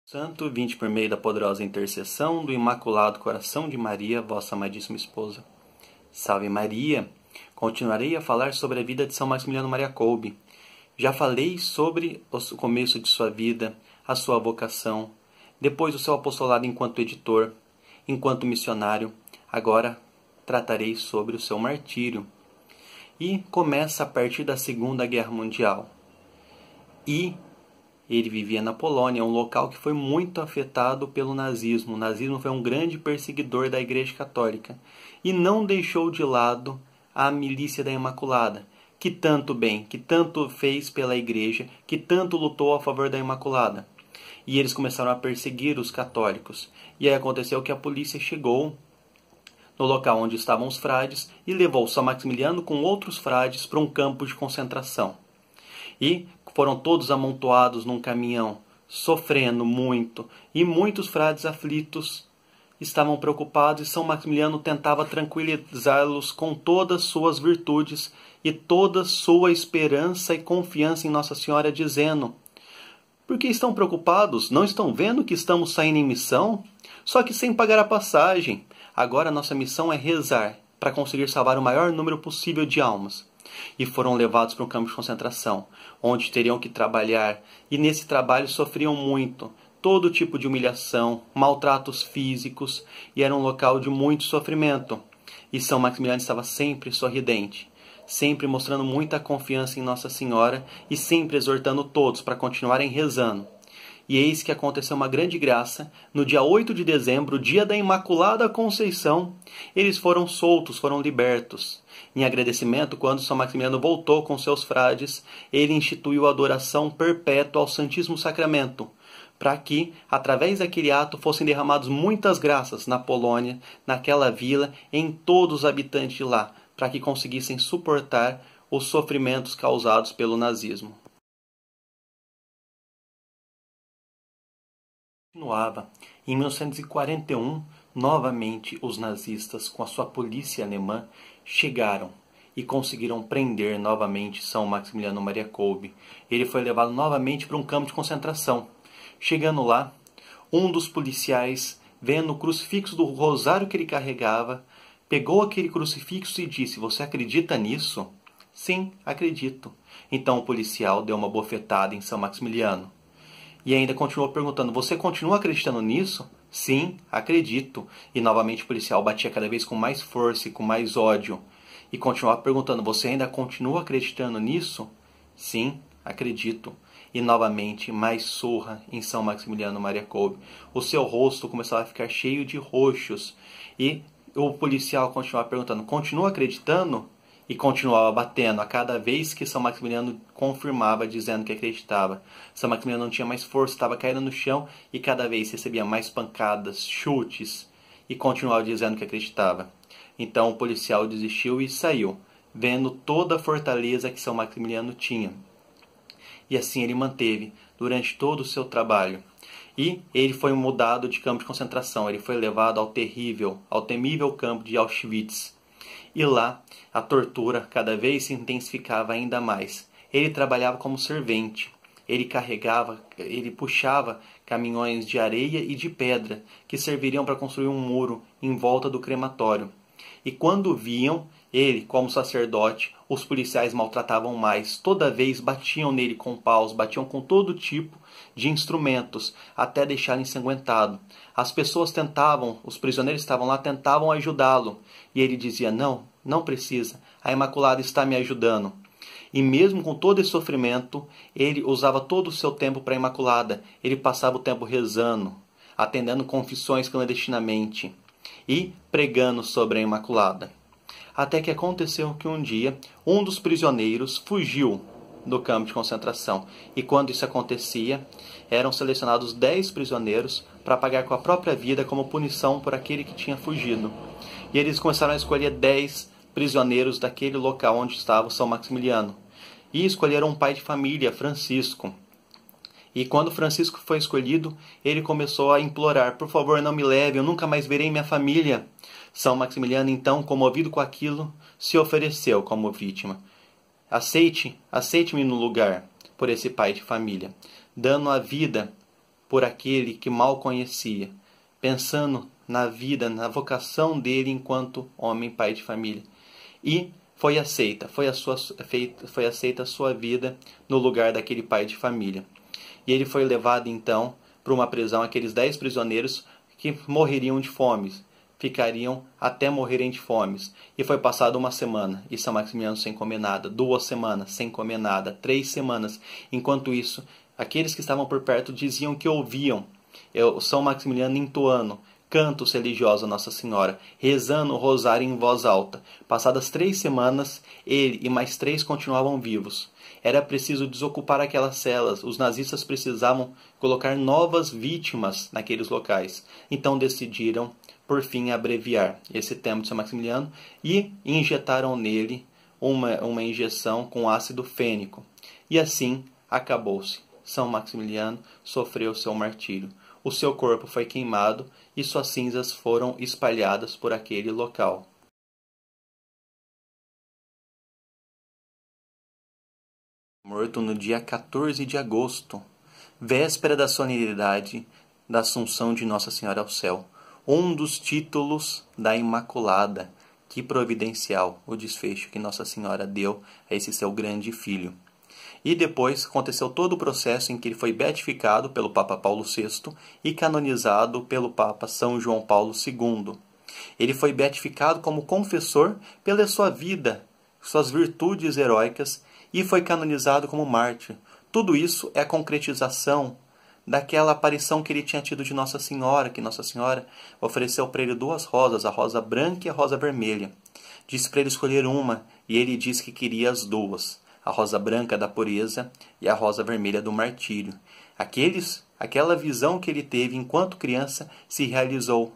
Santo, vinde por meio da poderosa intercessão do Imaculado Coração de Maria, vossa amadíssima esposa. Salve Maria! Continuarei a falar sobre a vida de São Maximiliano Maria Kolbe. Já falei sobre o começo de sua vida, a sua vocação, depois o seu apostolado enquanto editor, enquanto missionário. Agora tratarei sobre o seu martírio. E começa a partir da Segunda Guerra Mundial. E ele vivia na Polônia, um local que foi muito afetado pelo nazismo. O nazismo foi um grande perseguidor da Igreja Católica e não deixou de lado a Milícia da Imaculada, que tanto bem, que tanto fez pela Igreja, que tanto lutou a favor da Imaculada. E eles começaram a perseguir os católicos. E aí aconteceu que a polícia chegou no local onde estavam os frades e levou São Maximiliano com outros frades para um campo de concentração. E foram todos amontoados num caminhão, sofrendo muito, e muitos frades aflitos estavam preocupados, e São Maximiliano tentava tranquilizá-los com todas suas virtudes e toda sua esperança e confiança em Nossa Senhora, dizendo: por que estão preocupados? Não estão vendo que estamos saindo em missão? Só que sem pagar a passagem. Agora nossa missão é rezar para conseguir salvar o maior número possível de almas. E foram levados para um campo de concentração, onde teriam que trabalhar, e nesse trabalho sofriam muito, todo tipo de humilhação, maltratos físicos, e era um local de muito sofrimento. E São Maximiliano estava sempre sorridente, sempre mostrando muita confiança em Nossa Senhora, e sempre exortando todos para continuarem rezando. E eis que aconteceu uma grande graça. No dia 8 de dezembro, dia da Imaculada Conceição, eles foram soltos, foram libertos. Em agradecimento, quando São Maximiliano voltou com seus frades, ele instituiu a adoração perpétua ao Santíssimo Sacramento, para que, através daquele ato, fossem derramadas muitas graças na Polônia, naquela vila, em todos os habitantes de lá, para que conseguissem suportar os sofrimentos causados pelo nazismo. Continuava. Em 1941, novamente os nazistas, com a sua polícia alemã, chegaram e conseguiram prender novamente São Maximiliano Maria Kolbe. Ele foi levado novamente para um campo de concentração. Chegando lá, um dos policiais, vendo o crucifixo do rosário que ele carregava, pegou aquele crucifixo e disse: "Você acredita nisso?" "Sim, acredito." Então o policial deu uma bofetada em São Maximiliano. E ainda continuou perguntando: "Você continua acreditando nisso?" "Sim, acredito." E novamente o policial batia cada vez com mais força e com mais ódio. E continuava perguntando: "Você ainda continua acreditando nisso?" "Sim, acredito." E novamente mais surra em São Maximiliano Maria Kolbe. O seu rosto começava a ficar cheio de roxos. E o policial continuava perguntando: "Continua acreditando?" E continuava batendo a cada vez que São Maximiliano confirmava, dizendo que acreditava. São Maximiliano não tinha mais força, estava caindo no chão e cada vez recebia mais pancadas, chutes, e continuava dizendo que acreditava. Então o policial desistiu e saiu, vendo toda a fortaleza que São Maximiliano tinha. E assim ele manteve durante todo o seu trabalho. E ele foi mudado de campo de concentração, ele foi levado ao temível campo de Auschwitz. E lá, a tortura cada vez se intensificava ainda mais. Ele trabalhava como servente. Ele puxava caminhões de areia e de pedra, que serviriam para construir um muro em volta do crematório. E quando viam ele, como sacerdote, os policiais maltratavam mais. Toda vez batiam nele com paus, batiam com todo tipo de instrumentos, até deixá-lo ensanguentado. As pessoas os prisioneiros que estavam lá, tentavam ajudá-lo. E ele dizia: não precisa, a Imaculada está me ajudando. E mesmo com todo esse sofrimento, ele usava todo o seu tempo para a Imaculada. Ele passava o tempo rezando, atendendo confissões clandestinamente e pregando sobre a Imaculada. Até que aconteceu que um dia, um dos prisioneiros fugiu do campo de concentração. E quando isso acontecia, eram selecionados 10 prisioneiros para pagar com a própria vida como punição por aquele que tinha fugido. E eles começaram a escolher 10 prisioneiros daquele local onde estava São Maximiliano. E escolheram um pai de família, Francisco. E quando Francisco foi escolhido, ele começou a implorar: "Por favor, não me leve, eu nunca mais verei minha família." São Maximiliano, então, comovido com aquilo, se ofereceu como vítima. Aceite-me no lugar por esse pai de família, dando a vida por aquele que mal conhecia, pensando na vida, na vocação dele enquanto homem, pai de família. E foi aceita a sua vida no lugar daquele pai de família. E ele foi levado então para uma prisão, aqueles 10 prisioneiros que morreriam de fome, ficariam até morrerem de fome. E foi passada uma semana, e São Maximiliano sem comer nada, 2 semanas sem comer nada, 3 semanas. Enquanto isso, aqueles que estavam por perto diziam que ouviam São Maximiliano entoando cantos religiosos a Nossa Senhora, rezando o rosário em voz alta. Passadas 3 semanas, ele e mais 3 continuavam vivos. Era preciso desocupar aquelas celas. Os nazistas precisavam colocar novas vítimas naqueles locais. Então decidiram, por fim, abreviar esse tempo de São Maximiliano e injetaram nele uma injeção com ácido fênico. E assim acabou-se. São Maximiliano sofreu seu martírio. O seu corpo foi queimado e suas cinzas foram espalhadas por aquele local. Morto no dia 14 de agosto, véspera da solenidade da Assunção de Nossa Senhora ao céu, um dos títulos da Imaculada. Que providencial o desfecho que Nossa Senhora deu a esse seu grande filho. E depois aconteceu todo o processo em que ele foi beatificado pelo Papa Paulo VI e canonizado pelo Papa São João Paulo II. Ele foi beatificado como confessor pela sua vida, suas virtudes heróicas, e foi canonizado como mártir. Tudo isso é a concretização daquela aparição que ele tinha tido de Nossa Senhora, que Nossa Senhora ofereceu para ele 2 rosas, a rosa branca e a rosa vermelha. Disse para ele escolher uma, e ele disse que queria as 2. A rosa branca da pureza e a rosa vermelha do martírio. Aquela visão que ele teve enquanto criança se realizou.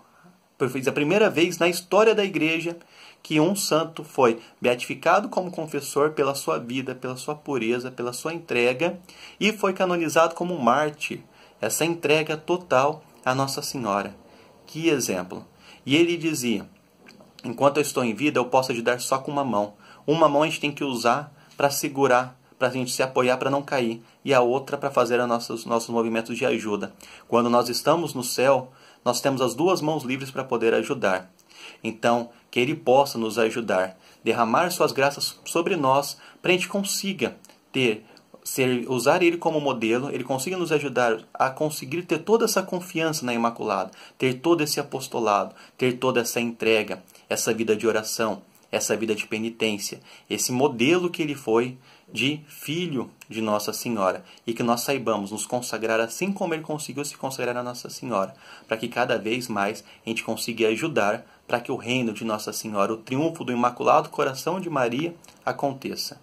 Foi a primeira vez na história da igreja que um santo foi beatificado como confessor pela sua vida, pela sua pureza, pela sua entrega, e foi canonizado como mártir. Essa entrega total a Nossa Senhora. Que exemplo! E ele dizia, enquanto eu estou em vida, eu posso ajudar só com uma mão. Uma mão a gente tem que usar para segurar, para a gente se apoiar para não cair, e a outra para fazer nossos movimentos de ajuda. Quando nós estamos no céu, nós temos as 2 mãos livres para poder ajudar. Então, que Ele possa nos ajudar, derramar suas graças sobre nós, para a gente consiga usar Ele como modelo, Ele consiga nos ajudar a conseguir ter toda essa confiança na Imaculada, ter todo esse apostolado, ter toda essa entrega, essa vida de oração, essa vida de penitência, esse modelo que ele foi de filho de Nossa Senhora, e que nós saibamos nos consagrar assim como ele conseguiu se consagrar a Nossa Senhora, para que cada vez mais a gente consiga ajudar para que o reino de Nossa Senhora, o triunfo do Imaculado Coração de Maria, aconteça.